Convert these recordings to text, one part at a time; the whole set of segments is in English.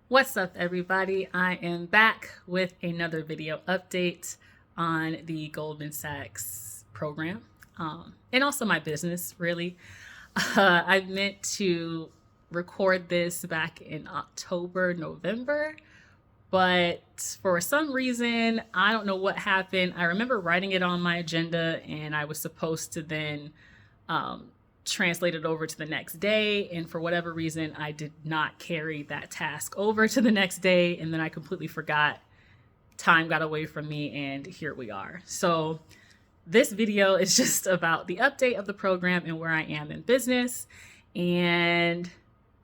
What's up, everybody? I am back with another video update on the Goldman Sachs program and also my business, really. I meant to record this back in October, November, but for some reason, I don't know what happened. I remember writing it on my agenda and I was supposed to then translate it over to the next day. And for whatever reason, I did not carry that task over to the next day. And then I completely forgot. Time got away from me and here we are. So this video is just about the update of the program and where I am in business. And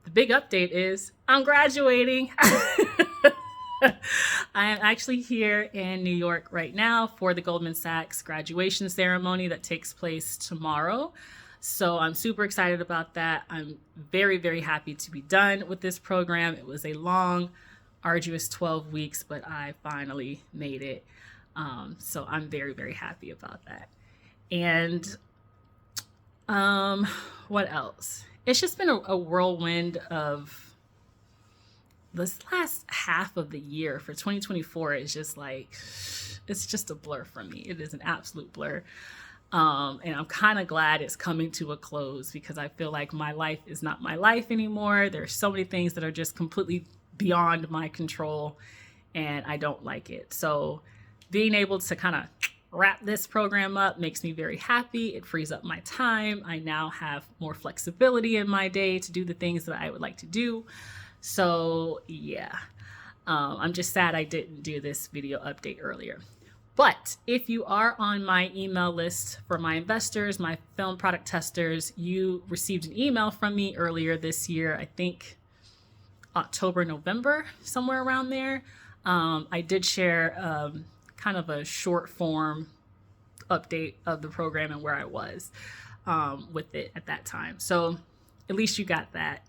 the big update is I'm graduating. I am actually here in New York right now for the Goldman Sachs graduation ceremony that takes place tomorrow. So I'm super excited about that. I'm very, very happy to be done with this program. It was a long, arduous 12 weeks, but I finally made it. So I'm very, very happy about that. And what else? It's just been a whirlwind of this last half of the year for 2024 is just like, it's just a blur for me. It is an absolute blur. And I'm kind of glad it's coming to a close because I feel like my life is not my life anymore. There's so many things that are just completely beyond my control and I don't like it. So being able to kind of wrap this program up makes me very happy. It frees up my time. I now have more flexibility in my day to do the things that I would like to do. So yeah, I'm just sad I didn't do this video update earlier. But if you are on my email list for my investors, my film product testers, you received an email from me earlier this year, I think October, November, somewhere around there. I did share kind of a short form update of the program and where I was with it at that time. So at least you got that.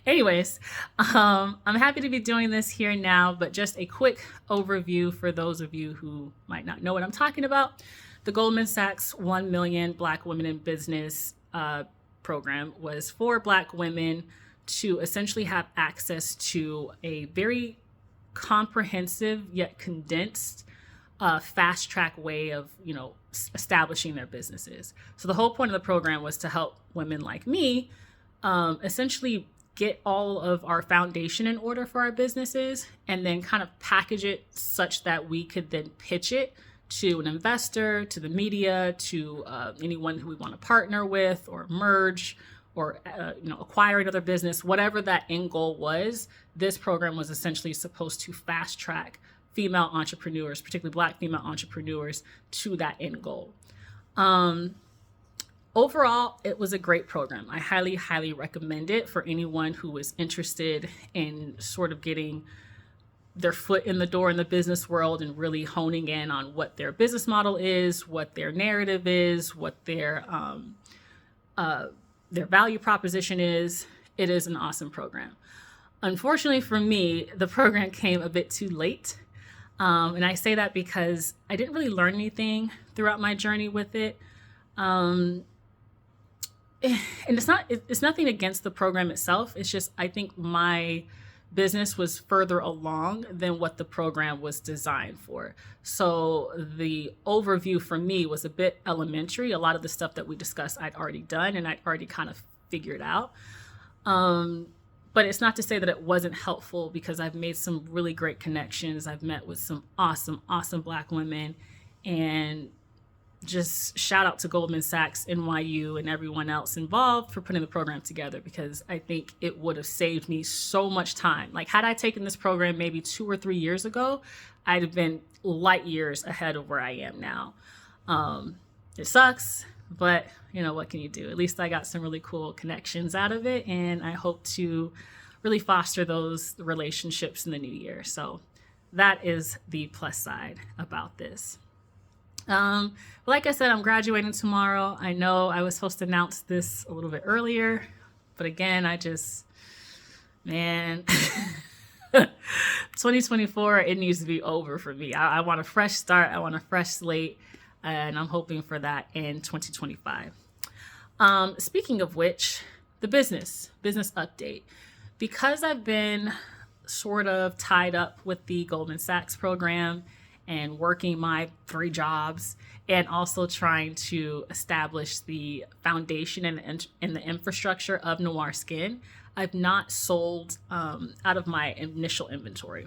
Anyways, I'm happy to be doing this here now, but just a quick overview for those of you who might not know what I'm talking about. The Goldman Sachs 1 Million Black Women in Business program was for Black women to essentially have access to a very comprehensive yet condensed fast track way of, establishing their businesses. So the whole point of the program was to help women like me essentially get all of our foundation in order for our businesses and then kind of package it such that we could then pitch it to an investor, to the media, to anyone who we want to partner with or merge or acquire another business, whatever that end goal was. This program was essentially supposed to fast track female entrepreneurs, particularly Black female entrepreneurs, to that end goal. Overall, it was a great program. I highly, highly recommend it for anyone who is interested in sort of getting their foot in the door in the business world and really honing in on what their business model is, what their narrative is, what their value proposition is. It is an awesome program. Unfortunately for me, the program came a bit too late. And I say that because I didn't really learn anything throughout my journey with it. And it's nothing against the program itself. It's just, I think my business was further along than what the program was designed for. So the overview for me was a bit elementary. A lot of the stuff that we discussed, I'd already done and I'd already kind of figured out. But it's not to say that it wasn't helpful because I've made some really great connections. I've met with some awesome, awesome Black women, and just shout out to Goldman Sachs, NYU, and everyone else involved for putting the program together, because I think it would have saved me so much time. Like, had I taken this program maybe 2 or 3 years ago, I'd have been light years ahead of where I am now. It sucks, but what can you do? At least I got some really cool connections out of it, and I hope to really foster those relationships in the new year. So that is the plus side about this. Like I said, I'm graduating tomorrow. I know I was supposed to announce this a little bit earlier, but again, 2024, it needs to be over for me. I want a fresh start. I want a fresh slate, and I'm hoping for that in 2025. Speaking of which, the business update. Because I've been sort of tied up with the Goldman Sachs program and working my 3 jobs and also trying to establish the foundation and the infrastructure of Noir Skin, I've not sold out of my initial inventory,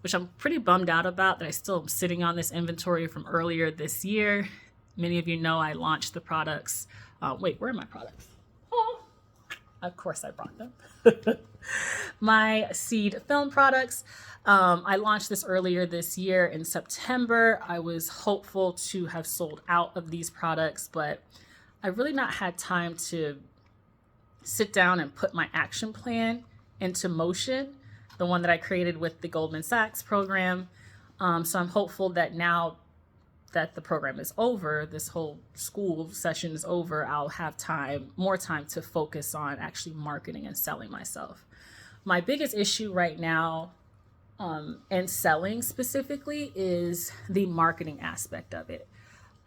which I'm pretty bummed out about that I still am sitting on this inventory from earlier this year. Many of you know I launched the products. Wait, where are my products? Oh, of course I brought them. My seed film products. I launched this earlier this year in September. I was hopeful to have sold out of these products, but I've really not had time to sit down and put my action plan into motion, the one that I created with the Goldman Sachs program. So I'm hopeful that now that the program is over, this whole school session is over, I'll have more time to focus on actually marketing and selling myself. My biggest issue right now, and selling specifically, is the marketing aspect of it.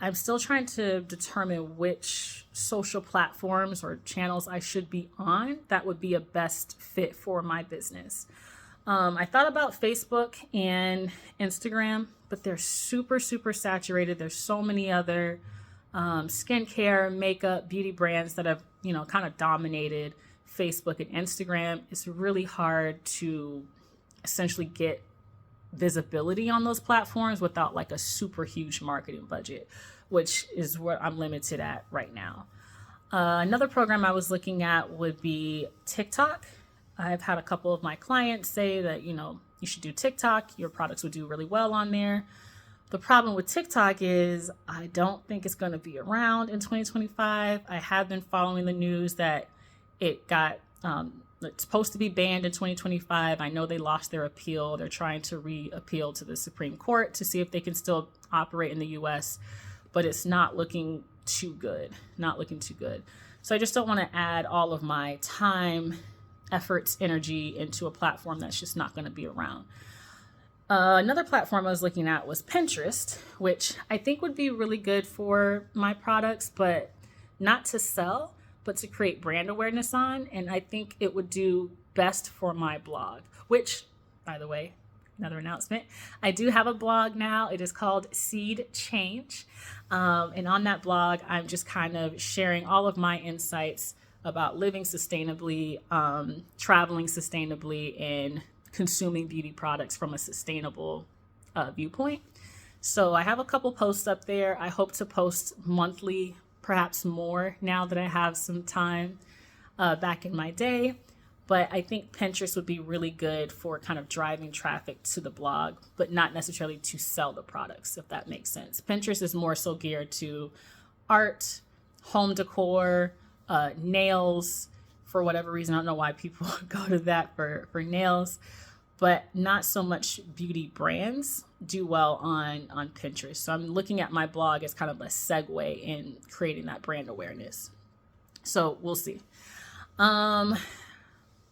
I'm still trying to determine which social platforms or channels I should be on that would be a best fit for my business. I thought about Facebook and Instagram, but they're super, super saturated. There's so many other skincare, makeup, beauty brands that have, kind of dominated Facebook and Instagram. It's really hard to essentially get visibility on those platforms without like a super huge marketing budget, which is what I'm limited at right now. Another program I was looking at would be TikTok. I've had a couple of my clients say that, you should do TikTok. Your products would do really well on there. The problem with TikTok is I don't think it's going to be around in 2025. I have been following the news that it got, it's supposed to be banned in 2025. I know they lost their appeal. They're trying to re-appeal to the Supreme Court to see if they can still operate in the US, but it's not looking too good. So I just don't want to add all of my time, efforts, energy into a platform that's just not going to be around. Another platform I was looking at was Pinterest, which I think would be really good for my products, but not to sell, but to create brand awareness on. And I think it would do best for my blog, which, by the way, another announcement, I do have a blog now. It is called Seed Change. And on that blog, I'm just kind of sharing all of my insights about living sustainably, traveling sustainably, and consuming beauty products from a sustainable viewpoint. So I have a couple posts up there. I hope to post monthly, perhaps more now that I have some time back in my day. But I think Pinterest would be really good for kind of driving traffic to the blog, but not necessarily to sell the products, if that makes sense. Pinterest is more so geared to art, home decor, nails. For whatever reason, I don't know why people go to that for nails, but not so much beauty brands do well on Pinterest. So I'm looking at my blog as kind of a segue in creating that brand awareness. So we'll see.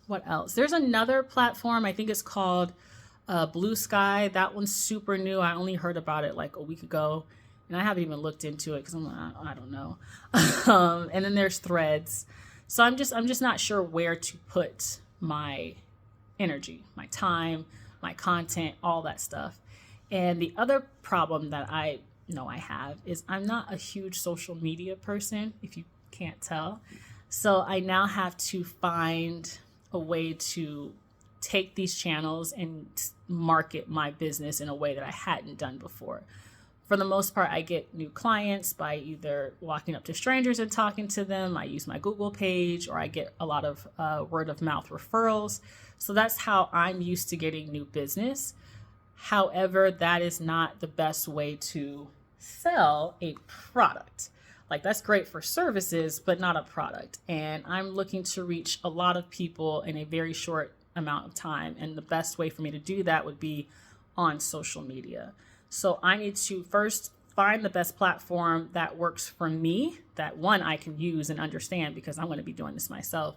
What else? There's another platform. I think it's called Blue Sky. That one's super new. I only heard about it like a week ago, and I haven't even looked into it because I don't know. And then there's Threads. So I'm just not sure where to put my energy, my time, my content, all that stuff. And the other problem that I know I have is I'm not a huge social media person, if you can't tell. So I now have to find a way to take these channels and market my business in a way that I hadn't done before. For the most part, I get new clients by either walking up to strangers and talking to them. I use my Google page, or I get a lot of word of mouth referrals. So that's how I'm used to getting new business. However, that is not the best way to sell a product. Like, that's great for services, but not a product. And I'm looking to reach a lot of people in a very short amount of time. And the best way for me to do that would be on social media. So I need to first find the best platform that works for me, that one, I can use and understand because I'm going to be doing this myself.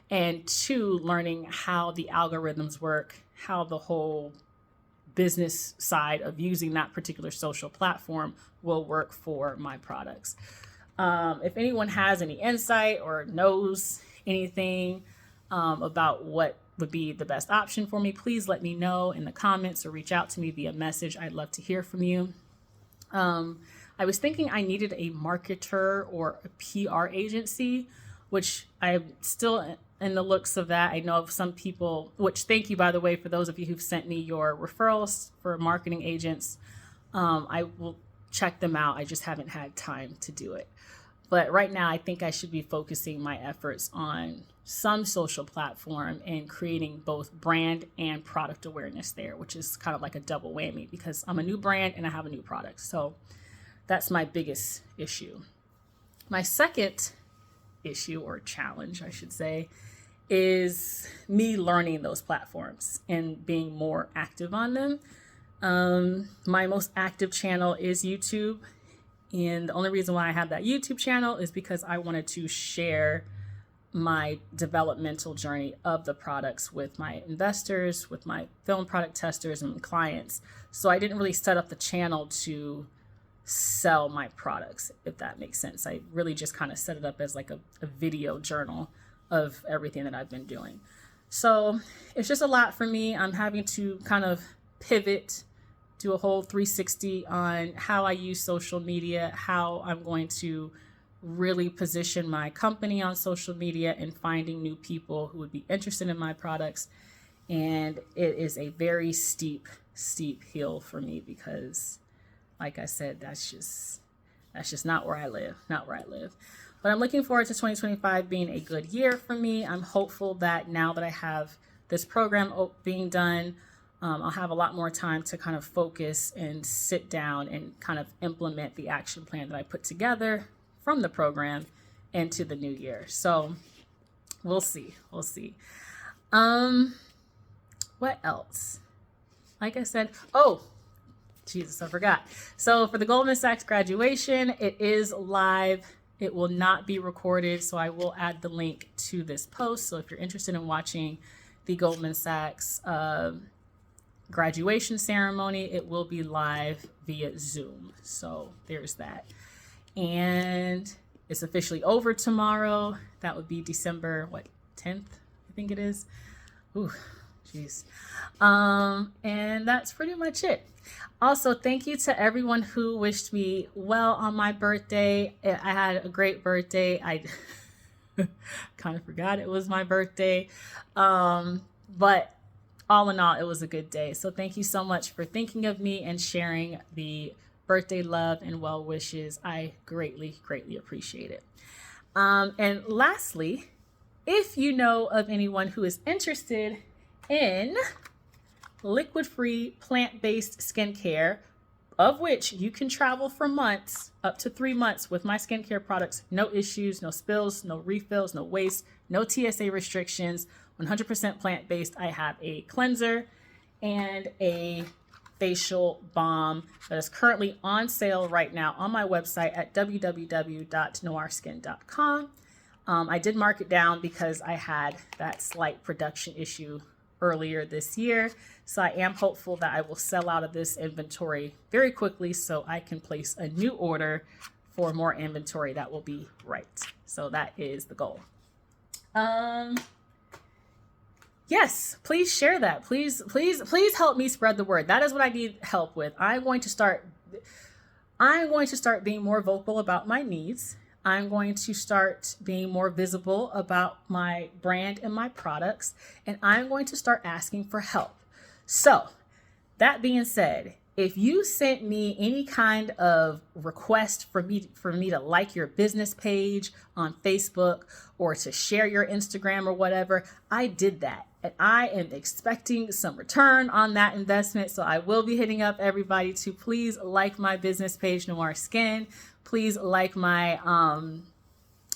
And two, learning how the algorithms work, how the whole business side of using that particular social platform will work for my products. If anyone has any insight or knows anything, about what would be the best option for me, please let me know in the comments or reach out to me via message. I'd love to hear from you. I was thinking I needed a marketer or a PR agency, which I'm still in the looks of that. I know of some people, which thank you, by the way, for those of you who've sent me your referrals for marketing agents. I will check them out. I just haven't had time to do it. But right now, I think I should be focusing my efforts on some social platform and creating both brand and product awareness there, which is kind of like a double whammy because I'm a new brand and I have a new product. So that's my biggest issue. My second issue, or challenge, I should say, is me learning those platforms and being more active on them. My most active channel is YouTube. And the only reason why I have that YouTube channel is because I wanted to share my developmental journey of the products with my investors, with my film product testers and clients. So I didn't really set up the channel to sell my products, if that makes sense. I really just kind of set it up as like a video journal of everything that I've been doing. So it's just a lot for me. I'm having to kind of pivot, do a whole 360 on how I use social media, how I'm going to really position my company on social media and finding new people who would be interested in my products. And it is a very steep hill for me because, like I said, that's just not where I live, But I'm looking forward to 2025 being a good year for me. I'm hopeful that now that I have this program being done, I'll have a lot more time to kind of focus and sit down and kind of implement the action plan that I put together from the program into the new year. So we'll see. What else? Like I said, oh, Jesus, I forgot. So for the Goldman Sachs graduation, it is live. It will not be recorded, so I will add the link to this post. So if you're interested in watching the Goldman Sachs graduation ceremony, it will be live via Zoom. So there's that. And it's officially over tomorrow. That would be December, 10th, I think it is. Ooh, jeez. And that's pretty much it. Also, thank you to everyone who wished me well on my birthday. I had a great birthday. I kind of forgot it was my birthday. But all in all, it was a good day. So thank you so much for thinking of me and sharing the birthday love and well wishes. I greatly appreciate it. And lastly, if you know of anyone who is interested in liquid-free plant-based skincare, of which you can travel for months, up to 3 months with my skincare products, no issues, no spills, no refills, no waste, no TSA restrictions, 100% plant-based. I have a cleanser and a facial balm that is currently on sale right now on my website at www.noirskin.com. I did mark it down because I had that slight production issue earlier this year. So I am hopeful that I will sell out of this inventory very quickly so I can place a new order for more inventory that will be right. So that is the goal. Yes, please share that. Please help me spread the word. That is what I need help with. I'm going to start being more vocal about my needs. I'm going to start being more visible about my brand and my products, and I'm going to start asking for help. So that being said, if you sent me any kind of request for me to like your business page on Facebook or to share your Instagram or whatever, I did that. And I am expecting some return on that investment. So I will be hitting up everybody to please like my business page, Noir Skin. Please like my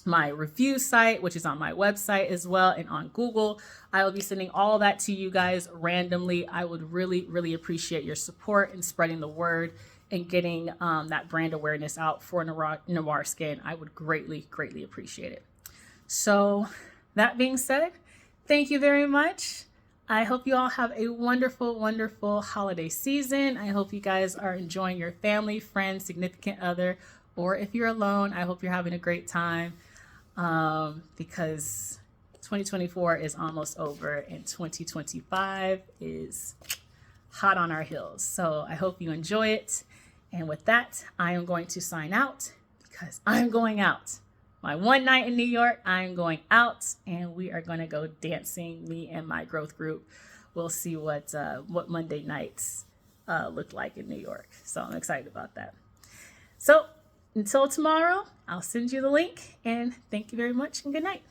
my review site, which is on my website as well and on Google. I will be sending all that to you guys randomly. I would really appreciate your support in spreading the word and getting that brand awareness out for Noir Skin. I would greatly appreciate it. So that being said, thank you very much. I hope you all have a wonderful holiday season. I hope you guys are enjoying your family, friends, significant other, or if you're alone, I hope you're having a great time because 2024 is almost over and 2025 is hot on our heels. So I hope you enjoy it. And with that, I am going to sign out because I'm going out. My one night in New York, I'm going out and we are going to go dancing. Me and my growth group. We'll see what Monday nights look like in New York. So I'm excited about that. So until tomorrow, I'll send you the link and thank you very much and good night.